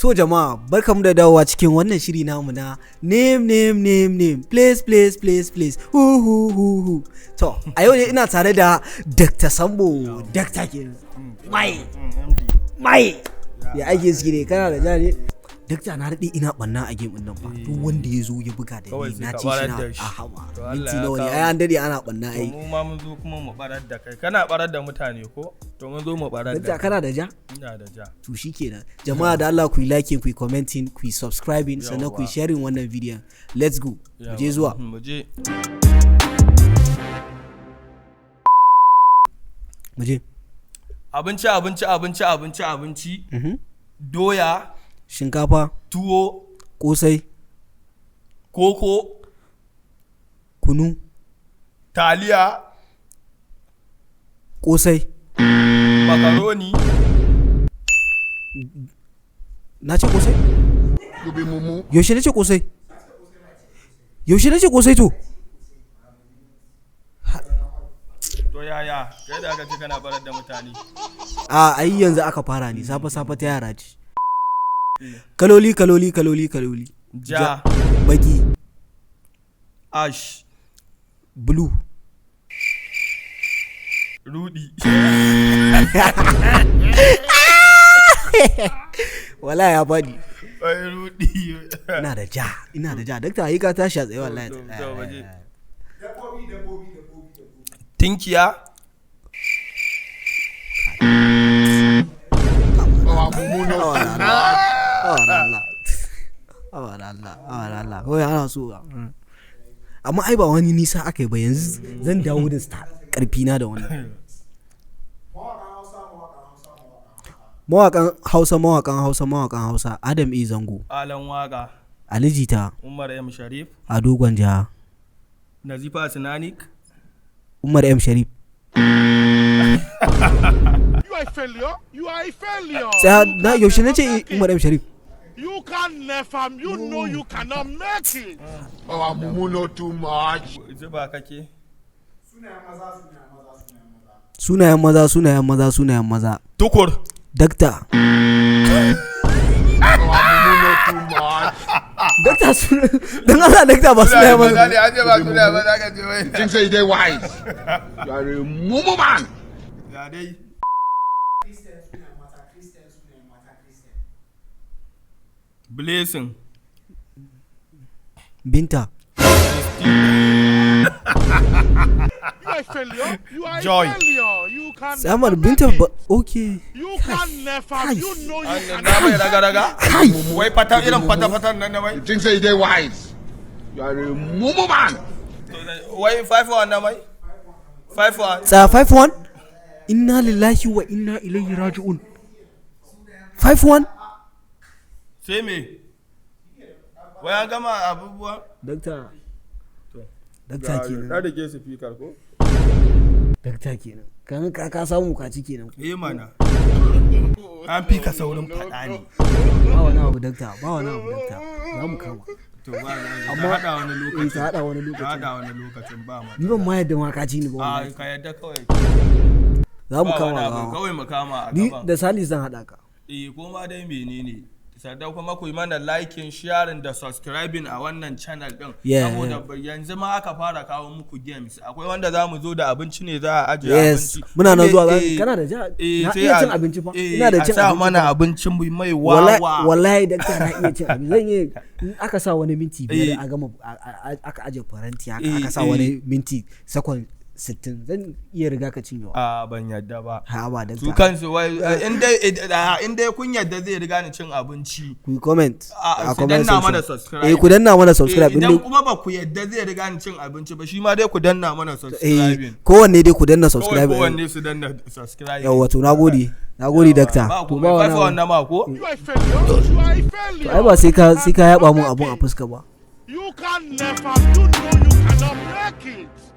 To jama'a barkamu da dawowa cikin wannan shiri namu na name place hu. To a yau ne ina tare da Dr. Sambo. Dr. kenan. Mai ya ake suke ne kana da jari. Dakta na daɗe ina ɓanna a game nan ba duk wanda ya zo ya buga da ni na ci shi na a hawa minti nawa ne ai an daɗe ana ɓanna ai mu ma mun zo kuma mu barar da kai kana barar da mutane ko to mun zo mu barar da Dakta kana da ja ina da ja to shikenan jama'a da Allah ku yi liking ku yi commenting ku yi subscribing sannan ku yi sharing wannan video let's go mu je zuwa mu je abinci doya shinkafa tuwo kosai koko kunu taliya kosai makaroni na ce kosai yaushe na ce kosai to yaya kai da aka ce kana barar da mutane ai yanzu aka fara ne safa ta yara ce kaloli ja baki ash blue rudi wala ya fadi ai rudi ina da ja dakta yi ka tashi a tsaye wallahi dabbobi tinkiya Allah kawai ana so amma ai ba wani nisa aka yi ba yanzu zan dawo da karfi na da wannan mawakan hausa Adam E Zango Alan Waka Ali Jita Umar M Sharif Ado Gwanja Nazifa Sinanik Umar M Sharif You are a failure. Sai na yaushe nace Umar M Sharif. You can never, you know you cannot make it. Oh, Mumu know too much. Zuba kake. Sunayen maza. Tukur. Dakta. Oh, Mumu know too much. Dakta dan Allah dakta ba sunayen maza. Ne an ce ba sunayen maza ka ce wai. Think say they wise. You are a Mumu man. Ya dai. Blessing Binta You are a failure. You are Joy. a failure. You can Samar never Binta make ba it. okay. You can never, you know you na cannot mai make raga it. wai fata irin fata nan na mai You think say they wise. You are a Mumu man. wai 5-1 na mai 5-1 Tsaya 5-1 inna lillahi wa inna ilaihi raji'un 5-1 sai me wai an gama abubuwa dakta kenan da rike speaker ko dakta kenan kan ka samu kaci kenan mana an fi ka saurin fada ne ba wani abu dakta za mu kama to ba amma hada wani lokacin ba ma ni ban ma yadda ma kaci ni ba a wallahi ka yadda kawai za mu kama kawai mu kama a ni gaba da Sali zan hada ka ko ma dai menene sadau kuma ku yi mana liking sharing da subscribing a wannan channel din saboda yanzu ma aka fara kawo muku games akwai wanda za mu zo da abinci ne za a ajiye abinci muna nan zuwa kana da ja na iya cin abinci fa ina da cin abinci mana abincin mai wawa wallahi dakta na iya cin abinci zan yi in aka sa wani minti biyar a gama aka aje faranti aka sa wani minti sakon 60 zan iya riga ka cinyewa a ban yadda ba ha ba dakta su kansu wai in dai kun yadda zai riga ni cin abinci ku comment a comment danna mana subscribe ku danna mana subscribe idan kuma ba ku yadda zai riga ni cin abinci ba shi ma dai ku danna mana subscribe kowanne dai ku danna subscribe kowanne su danna subscribe yawa to nagode dakta to ba wannan ma ko You are a failure. You are a failure. to ai ba sai ka yaba mun abun a fuska ba You can never, you know you cannot make it.